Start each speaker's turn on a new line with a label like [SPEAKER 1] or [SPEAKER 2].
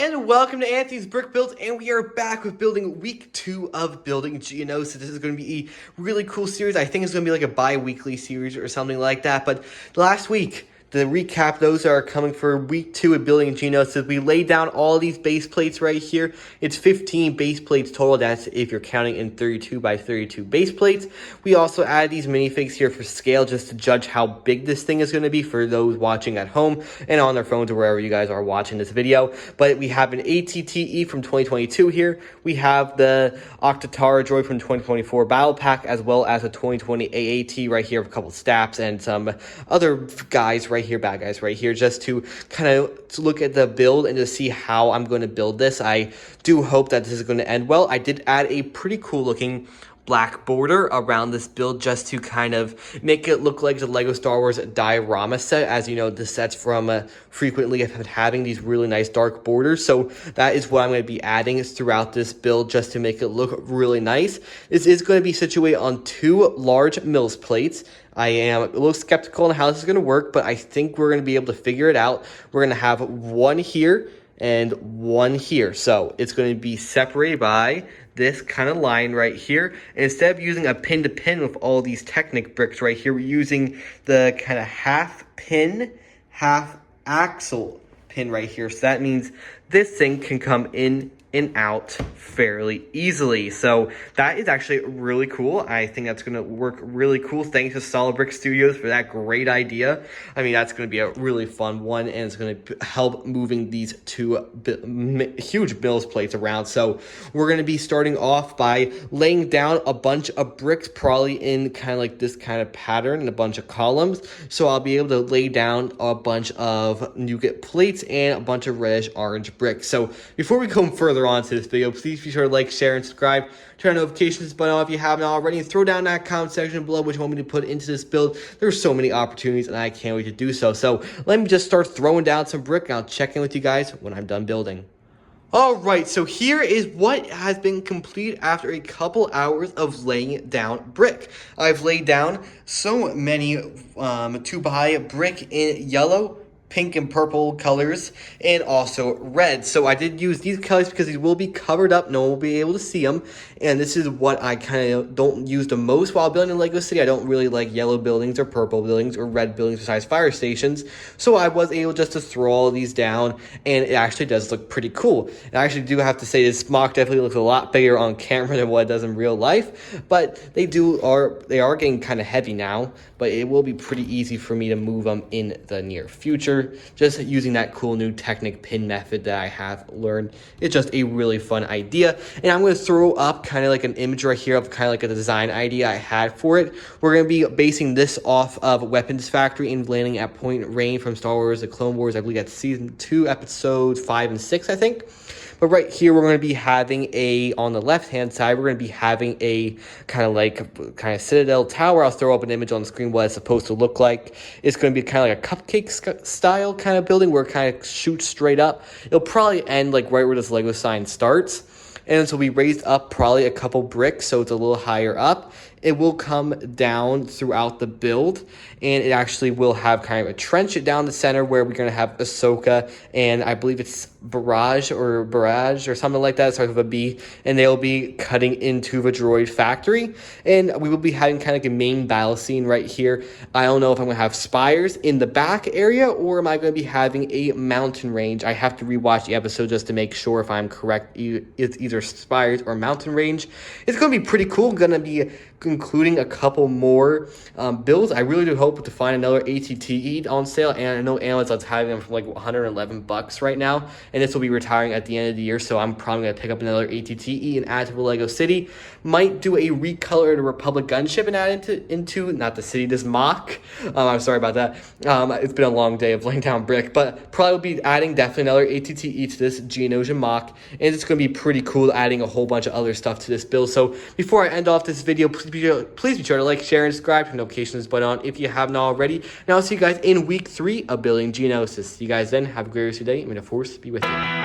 [SPEAKER 1] And welcome to Anthony's Brick Builds, and we are back with building week 2 of building Geonosis. This is going to be a really cool series. I think it's going to be like a bi-weekly series or something like that. But last week, the recap, those are coming for week 2 of building Geonosis. We laid down all these base plates right here. It's 15 base plates total. That's if you're counting in 32 by 32 base plates. We also added these minifigs here for scale, just to judge how big this thing is going to be for those watching at home and on their phones or wherever you guys are watching this video. But we have an ATTE from 2022 here. We have the Octatara droid from 2024 Battle Pack, as well as a 2020 AAT right here with a couple stats and some other guys right here, bad guys right here, just to kind of look at the build and to see how I'm going to build this. I do hope that this is going to end well. I did add a pretty cool looking black border around this build just to kind of make it look like the Lego Star Wars diorama set. As you know, the sets from frequently have been having these really nice dark borders, so that is what I'm going to be adding throughout this build just to make it look really nice. This is going to be situated on 2 large MILS plates. I am a little skeptical on how this is going to work, but I think we're going to be able to figure it out. We're going to have one here and one here, so it's going to be separated by this kind of line right here. And instead of using a pin to pin with all these Technic bricks right here, we're using the kind of half pin, half axle pin right here. So that means this thing can come in and out fairly easily. So that is actually really cool. I think that's going to work really cool. Thanks to Solid Brick Studios for that great idea. I mean, that's going to be a really fun one, and it's going to help moving these 2 huge MILS plates around. So we're going to be starting off by laying down a bunch of bricks, probably in kind of like this kind of pattern and a bunch of columns. So I'll be able to lay down a bunch of nougat plates and a bunch of reddish orange bricks. So before we go further on to this video, please be sure to like, share, and subscribe. Turn on notifications button on if you haven't already, and throw down that comment section below what you want me to put into this build. There's so many opportunities, and I can't wait to do so. So let me just start throwing down some brick, and I'll check in with you guys when I'm done building. Alright, so here is what has been complete after a couple hours of laying down brick. I've laid down so many 2x brick in yellow, pink and purple colors, and also red. So I did use these colors because these will be covered up. No one will be able to see them. And this is what I kind of don't use the most while building in Lego City. I don't really like yellow buildings or purple buildings or red buildings besides fire stations. So I was able just to throw all these down, and it actually does look pretty cool. And I actually do have to say this mock definitely looks a lot bigger on camera than what it does in real life. But they are getting kind of heavy now, but it will be pretty easy for me to move them in the near future. Just using that cool new Technic pin method that I have learned. It's just a really fun idea. And I'm going to throw up kind of like an image right here of kind of like a design idea I had for it. We're going to be basing this off of Weapons Factory and landing at Point Rain from Star Wars The Clone Wars. I believe that's season 2, episodes 5 and 6, I think. But right here, we're going to be having on the left-hand side, we're going to be having a kind of citadel tower. I'll throw up an image on the screen what it's supposed to look like. It's going to be kind of like a cupcake style kind of building where it kind of shoots straight up. It'll probably end like right where this Lego sign starts. And so we raised up probably a couple bricks, so it's a little higher up. It will come down throughout the build, and it actually will have kind of a trench down the center where we're going to have Ahsoka, and I believe it's Barrage or something like that, starts with a B, and they'll be cutting into the droid factory, and we will be having kind of like a main battle scene right here. I don't know if I'm going to have spires in the back area, or am I going to be having a mountain range. I have to rewatch the episode just to make sure if I'm correct. It's either spires or mountain range. It's going to be pretty cool. Going to be including a couple more builds. I really do hope to find another ATTE on sale, and I know Amazon's having them for like $111 right now, and this will be retiring at the end of the year, so I'm probably going to pick up another ATTE and add to the Lego City. Might do a recolor of the Republic gunship and add into not the city, this mock. I'm sorry about that. It's been a long day of laying down brick, but probably will be adding definitely another ATTE to this Geonosis mock, and it's going to be pretty cool adding a whole bunch of other stuff to this build. So before I end off this video, please be sure to like, share, and subscribe. Turn notifications button on if you haven't already. Now I'll see you guys in week 3 of building Geonosis. See you guys then. Have a great rest of your day. May the Force be with you.